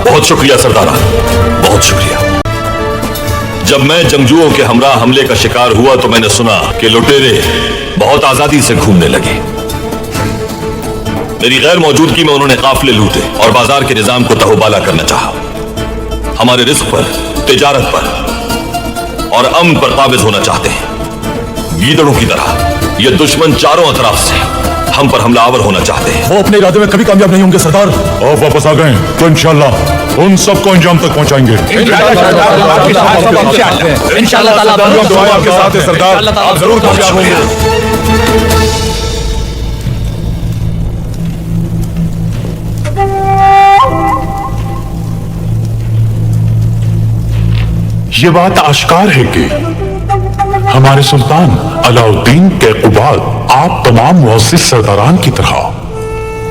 बहुत शुक्रिया सरदारा, बहुत शुक्रिया। जब मैं जंगजुओं के हमराह हमले का शिकार हुआ तो मैंने सुना कि लुटेरे बहुत आजादी से घूमने लगे। मेरी गैर मौजूदगी में उन्होंने काफिले लूटे और बाजार के निजाम को तहोबाला करना चाहा। हमारे रिस्क पर, तिजारत पर और अमन पर काबिज होना चाहते हैं। गीदड़ों की तरह ये दुश्मन चारों तरफ से हम पर हमलावर होना चाहते हैं। वो अपने इरादे में कभी कामयाब नहीं होंगे सरदार। आप वापस आ गए तो इंशाल्लाह उन सबको अंजाम तक पहुंचाएंगे। इंशाल्लाह ताला दुआ आपके साथ है सरदार, आप जरूर कामयाब होंगे। ये बात आश्कार है कि हमारे सुल्तान अलाउद्दीन के बाद आप तमाम मुअज़्ज़िज़ सरदारान की तरह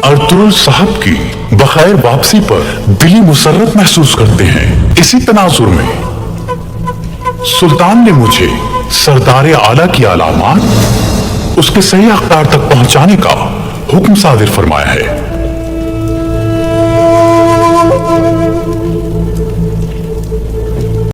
अर्तुगरुल साहब की बखैर वापसी पर दिली मुसर्रत महसूस करते हैं। इसी तनाजुर में सुल्तान ने मुझे सरदार आला की अलामात उसके सही अख्तार तक पहुंचाने का हुक्म सादिर फरमाया है।